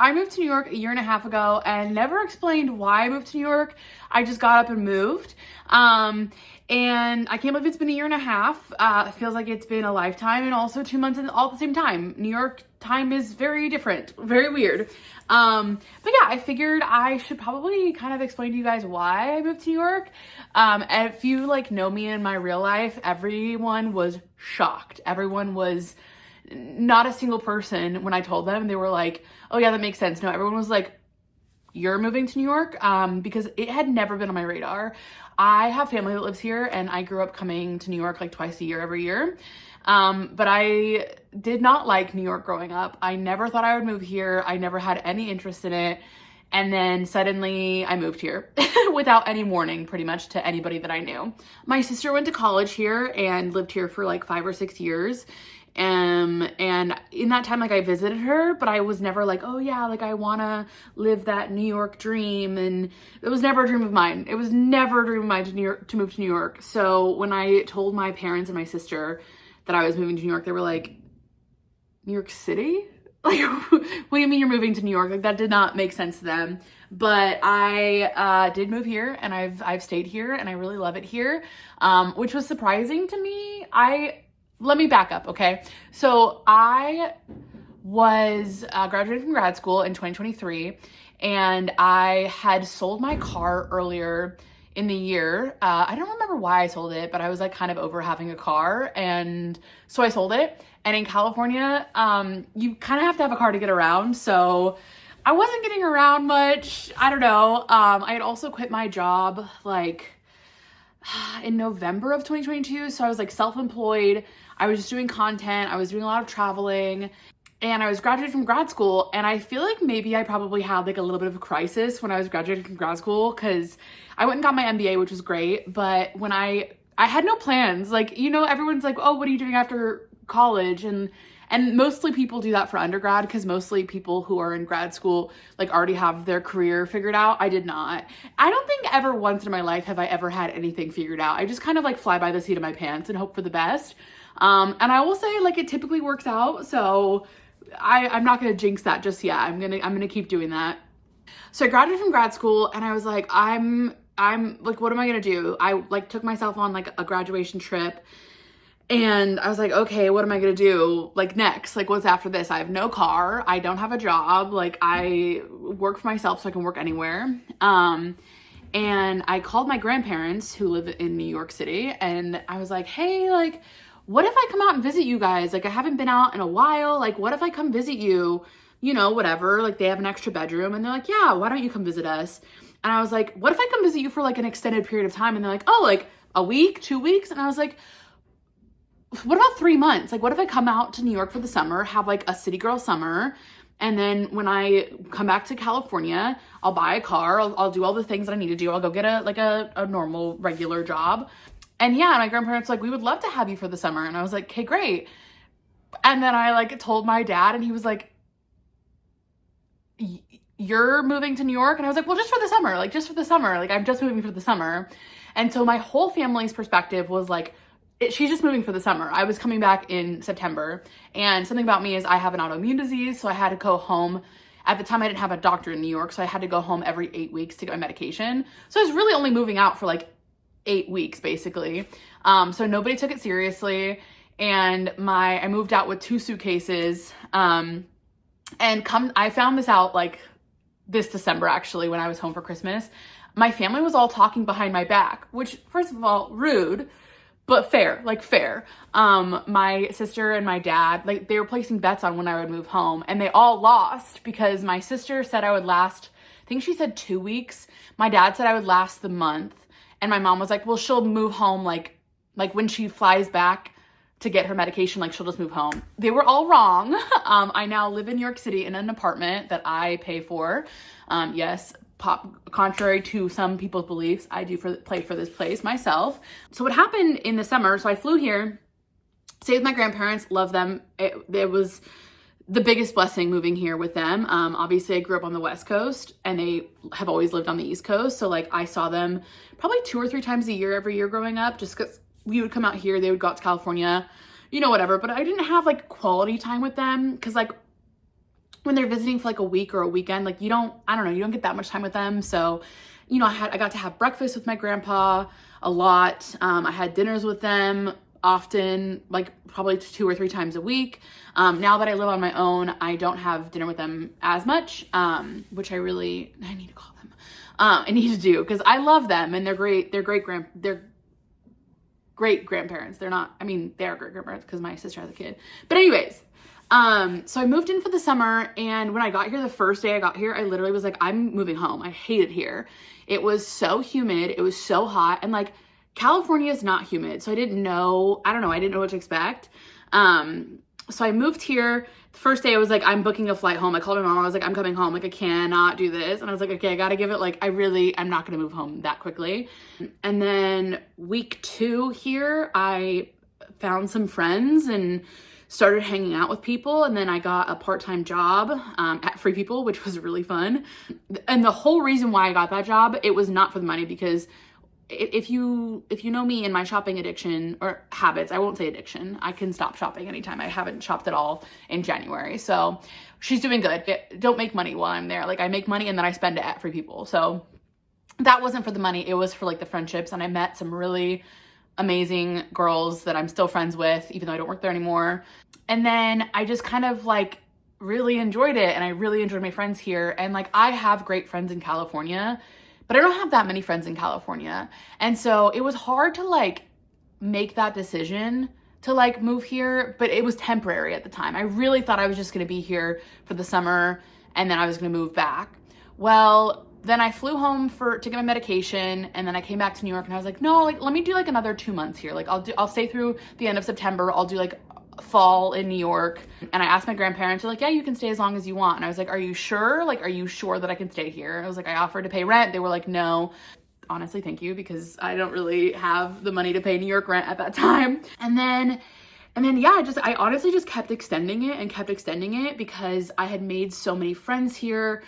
I moved to New York a year and a half ago and never explained why I moved to New York. I just got up and moved. And I can't believe it's been a year and a half. It feels like it's been a lifetime, and also 2 months all at the same time. New York time is very different, very weird. But yeah, I figured I should probably kind of explain to you guys why I moved to New York. And if you like know me in my real life, everyone was shocked. Everyone was, not a single person, when I told them, they were like, oh yeah, that makes sense. No, everyone was like, you're moving to New York? Because it had never been on my radar. I have family that lives here, and I grew up coming to New York like twice a year, every year. But I did not like New York growing up. I never thought I would move here. I never had any interest in it. And then suddenly I moved here without any warning, pretty much, to anybody that I knew. My sister went to college here and lived here for like 5 or 6 years. And in that time, like, I visited her, but I was never like, oh yeah, like I want to live that New York dream. And it was never a dream of mine. It was never a dream of mine to move to New York. So when I told my parents and my sister that I was moving to New York, they were like, New York City? Like, what do you mean you're moving to New York? Like, that did not make sense to them. But I did move here, and I've stayed here, and I really love it here, which was surprising to me. Let me back up, okay? So I was graduated from grad school in 2023, and I had sold my car earlier in the year. I don't remember why I sold it, but I was like kind of over having a car, and so I sold it. And in California, you kind of have to have a car to get around, so I wasn't getting around much. I don't know. I had also quit my job like in November of 2022, so I was like self-employed. I was just doing content. I was doing a lot of traveling, and I was graduated from grad school, and I feel like maybe I probably had like a little bit of a crisis when I was graduated from grad school, because I went and got my MBA, which was great, but when I had no plans. Like, you know, everyone's like, oh, what are you doing after college? And mostly people do that for undergrad, because mostly people who are in grad school like already have their career figured out. I did not. I don't think ever once in my life have I ever had anything figured out. I just kind of like fly by the seat of my pants and hope for the best. And I will say, like, it typically works out. So I'm not going to jinx that just yet. I'm going to keep doing that. So I graduated from grad school, and I was like, I'm like, what am I going to do? I like took myself on like a graduation trip, and I was like, okay, what am I going to do like next? Like, what's after this? I have no car. I don't have a job. Like, I work for myself, so I can work anywhere. And I called my grandparents who live in New York City, and I was like, hey, like, what if I come out and visit you guys? Like, I haven't been out in a while. Like, what if I come visit you? You know, whatever. Like, they have an extra bedroom, and they're like, yeah, why don't you come visit us? And I was like, what if I come visit you for like an extended period of time? And they're like, oh, like a week, 2 weeks? And I was like, what about 3 months? Like, what if I come out to New York for the summer, have like a city girl summer, and then when I come back to California, I'll buy a car, I'll do all the things that I need to do. I'll go get a normal, regular job. And yeah, my grandparents were like, we would love to have you for the summer. And I was like, okay, great. And then I like told my dad, and he was like, you're moving to New York? And I was like, well, just for the summer, like just for the summer. Like, I'm just moving for the summer. And so my whole family's perspective was like, she's just moving for the summer. I was coming back in September, and something about me is I have an autoimmune disease, so I had to go home. At the time, I didn't have a doctor in New York, so I had to go home every 8 weeks to get my medication. So I was really only moving out for like 8 weeks, basically. So nobody took it seriously, and I moved out with 2 suitcases. I found this out like this December, actually, when I was home for Christmas. My family was all talking behind my back, which, first of all, rude, but fair, like fair. My sister and my dad, like, they were placing bets on when I would move home, and they all lost because my sister said I would last, I think she said 2 weeks. My dad said I would last the month, and my mom was like, well, she'll move home like when she flies back to get her medication, like she'll just move home. They were all wrong. I now live in New York City in an apartment that I pay for. Yes, contrary to some people's beliefs, I do play for this place myself. So what happened in the summer, so I flew here, stayed with my grandparents, love them. It was the biggest blessing moving here with them. Obviously I grew up on the West Coast, and they have always lived on the East Coast. So like I saw them probably 2 or 3 times a year every year growing up, just because we would come out here, they would go out to California, you know, whatever. But I didn't have like quality time with them, because like when they're visiting for like a week or a weekend, like you don't get that much time with them. So, I got to have breakfast with my grandpa a lot. I had dinners with them often, like probably 2 or 3 times a week. Now that I live on my own, I don't have dinner with them as much, which I need to call them. I need to do, because I love them and they're great. They're great grandparents. They are great grandparents because my sister has a kid. But anyways, so I moved in for the summer, and when I got here, the first day I got here, I literally was like, I'm moving home. I hate it here. It was so humid. It was so hot. And like, California is not humid. So I didn't know what to expect. So I moved here. The first day I was like, I'm booking a flight home. I called my mom. I was like, I'm coming home. Like, I cannot do this. And I was like, okay, I got to give it, like, I'm not going to move home that quickly. And then week 2 here, I found some friends and started hanging out with people. And then I got a part-time job at Free People, which was really fun. And the whole reason why I got that job, it was not for the money, because if you know me and my shopping addiction or habits, I won't say addiction. I can stop shopping anytime. I haven't shopped at all in January. So she's doing good. Don't make money while I'm there. Like, I make money and then I spend it at Free People. So that wasn't for the money. It was for like the friendships. And I met some really amazing girls that I'm still friends with, even though I don't work there anymore. And then I just kind of like really enjoyed it. And I really enjoyed my friends here. And like, I have great friends in California, but I don't have that many friends in California. And so it was hard to like make that decision to like move here, but it was temporary at the time. I really thought I was just gonna be here for the summer and then I was gonna move back. Well, then I flew home to get my medication, and then I came back to New York and I was like, no, like, let me do like another 2 months here. Like, I'll stay through the end of September. I'll do like fall in New York. And I asked my grandparents, they're like, yeah, you can stay as long as you want. And I was like, are you sure? Like, are you sure that I can stay here? I was like, I offered to pay rent. They were like, no. Honestly, thank you, because I don't really have the money to pay New York rent at that time. And then yeah, I honestly just kept extending it because I had made so many friends here.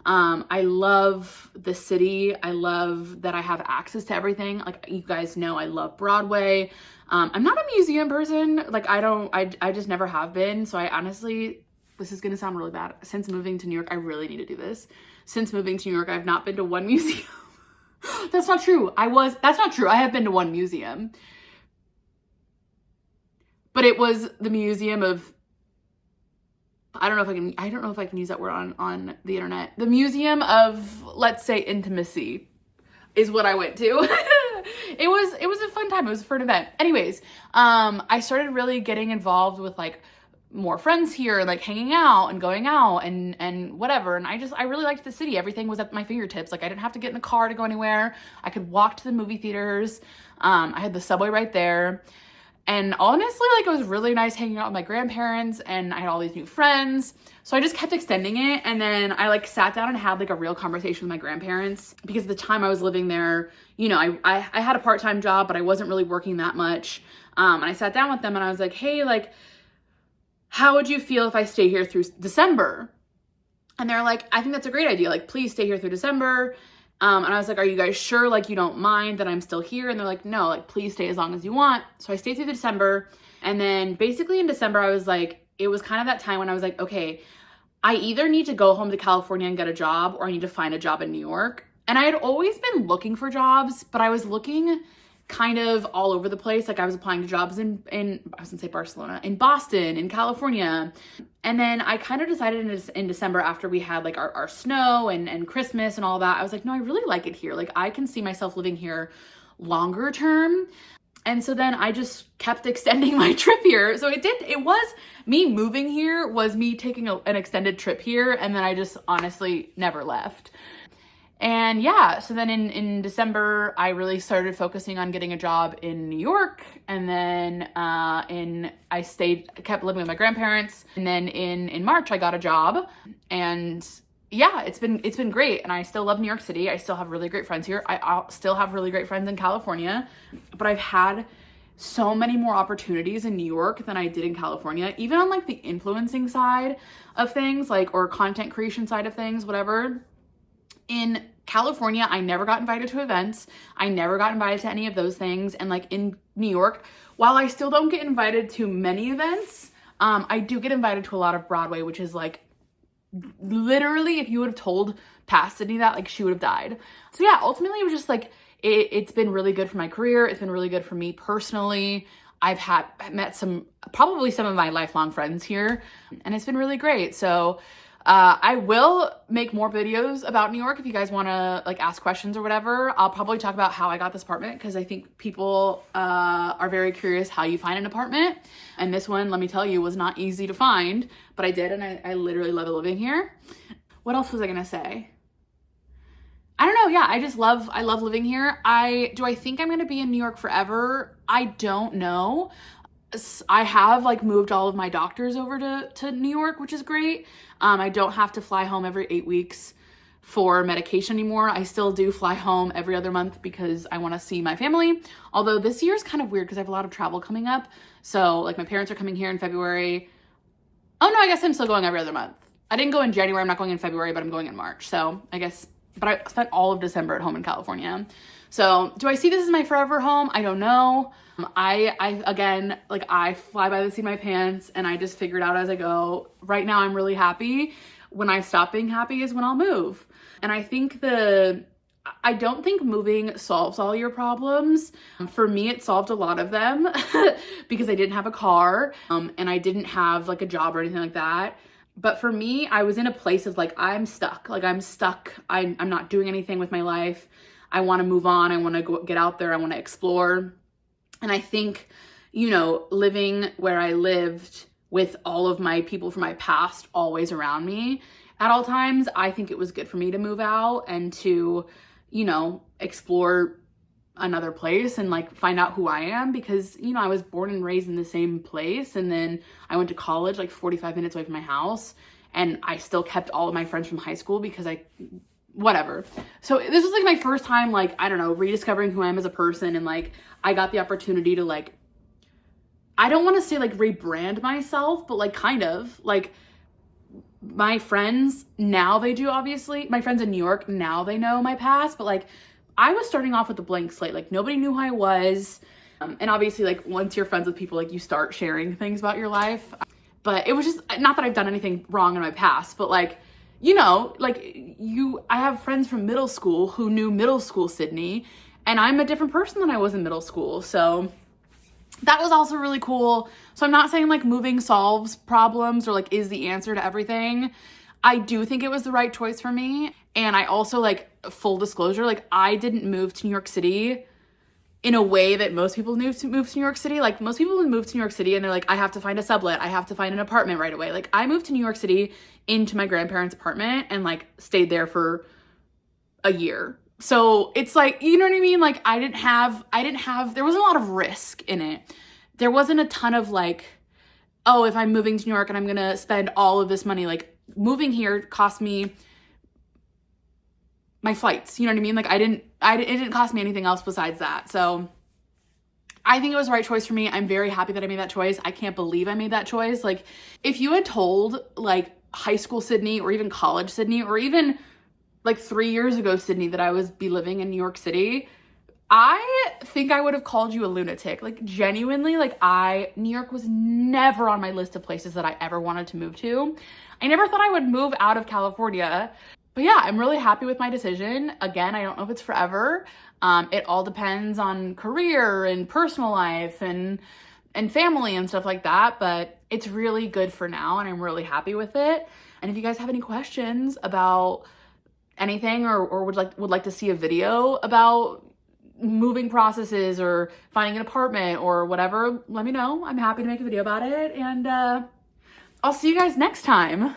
I love the city. I love that I have access to everything. Like, you guys know, I love Broadway. I'm not a museum person. Like, I just never have been. So I honestly, this is going to sound really bad. Since moving to New York, I really need to do this. Since moving to New York, I've not been to one museum. That's not true. That's not true. I have been to one museum, but it was the museum of, I don't know if I can use that word on the internet. The museum of, let's say, intimacy is what I went to. It was a fun time. It was a fun event. Anyways, I started really getting involved with like more friends here, like hanging out and going out and whatever. And I really liked the city. Everything was at my fingertips. Like, I didn't have to get in the car to go anywhere. I could walk to the movie theaters. I had the subway right there. And honestly, like, it was really nice hanging out with my grandparents, and I had all these new friends. So I just kept extending it. And then I like sat down and had like a real conversation with my grandparents, because at the time I was living there, I had a part-time job, but I wasn't really working that much. And I sat down with them and I was like, hey, like, how would you feel if I stay here through December? And they're like, I think that's a great idea. Like, please stay here through December. And I was like, are you guys sure? Like, you don't mind that I'm still here? And they're like, no, like, please stay as long as you want. So I stayed through December. And then basically in December, I was like, it was kind of that time when I was like, okay, I either need to go home to California and get a job, or I need to find a job in New York. And I had always been looking for jobs, but I was looking kind of all over the place. Like, I was applying to jobs in I was gonna say Barcelona, in Boston, in California. And then I kind of decided in December, after we had like our snow and Christmas and all that, I was like, no, I really like it here. Like, I can see myself living here longer term. And so then I just kept extending my trip here. So it was me moving here, was me taking an extended trip here. And then I just honestly never left. And yeah, so then in December, I really started focusing on getting a job in New York. And then I kept living with my grandparents. And then in March, I got a job. And yeah, it's been great. And I still love New York City. I still have really great friends here. I still have really great friends in California. But I've had so many more opportunities in New York than I did in California, even on like the influencing side of things, like, or content creation side of things, whatever. In California, I never got invited to events. I never got invited to any of those things. And like in New York, while I still don't get invited to many events, I do get invited to a lot of Broadway, which is like literally, if you would have told past Sydney that, like, she would have died. So yeah, ultimately it was just like, it's been really good for my career. It's been really good for me personally. I've met probably some of my lifelong friends here, and it's been really great. So I will make more videos about New York if you guys want to like ask questions or whatever. I'll probably talk about how I got this apartment, because I think people are very curious how you find an apartment. And this one, let me tell you, was not easy to find, but I did, and I literally love living here. What else was I gonna say? I don't know. Yeah, I love living here. Do I think I'm gonna be in New York forever? I don't know. I have like moved all of my doctors over to New York, which is great. I don't have to fly home every 8 weeks for medication anymore. I still do fly home every other month because I want to see my family. Although this year is kind of weird because I have a lot of travel coming up. So like my parents are coming here in February. Oh no, I guess I'm still going every other month. I didn't go in January. I'm not going in February, but I'm going in March. So I guess, but I spent all of December at home in California. So do I see this as my forever home? I don't know. Again, like I fly by the seat of my pants and I just figure it out as I go. Right now I'm really happy. When I stop being happy is when I'll move. And I think I don't think moving solves all your problems. For me, it solved a lot of them because I didn't have a car and I didn't have like a job or anything like that. But for me, I was in a place of like, I'm stuck. I'm not doing anything with my life. I want to move on. I want to get out there. I want to explore. And I think, you know, living where I lived with all of my people from my past always around me at all times, I think it was good for me to move out and to, you know, explore another place and like find out who I am, because, you know, I was born and raised in the same place. And then I went to college like 45 minutes away from my house, and I still kept all of my friends from high school because whatever. So this was like my first time, like, I don't know, rediscovering who I am as a person. And like, I got the opportunity to like, I don't want to say like rebrand myself, but like kind of like my friends now, they do, obviously. My friends in New York now, they know my past, but like I was starting off with a blank slate. Like nobody knew who I was. And obviously like once you're friends with people, like you start sharing things about your life. But it was just, not that I've done anything wrong in my past, but like, you know, like I have friends from middle school who knew middle school Sydney, and I'm a different person than I was in middle school. So that was also really cool. So I'm not saying like moving solves problems or like is the answer to everything. I do think it was the right choice for me. And I also, like, full disclosure, like I didn't move to New York City in a way that most people move to New York City. Like most people would move to New York City and they're like, I have to find a sublet. I have to find an apartment right away. Like I moved to New York City into my grandparents' apartment and like stayed there for a year. So it's like, you know what I mean? Like I didn't have, there wasn't a lot of risk in it. There wasn't a ton of like, oh, if I'm moving to New York and I'm going to spend all of this money, like moving here cost me my flights, you know what I mean? Like it didn't cost me anything else besides that. So I think it was the right choice for me. I'm very happy that I made that choice. I can't believe I made that choice. Like if you had told like high school Sydney or even college Sydney or even like 3 years ago Sydney that I would be living in New York City, I think I would have called you a lunatic. Like genuinely, like New York was never on my list of places that I ever wanted to move to. I never thought I would move out of California. But yeah, I'm really happy with my decision. Again, I don't know if it's forever. It all depends on career and personal life and family and stuff like that. But it's really good for now, and I'm really happy with it. And if you guys have any questions about anything or would like to see a video about moving processes or finding an apartment or whatever, let me know. I'm happy to make a video about it. And I'll see you guys next time.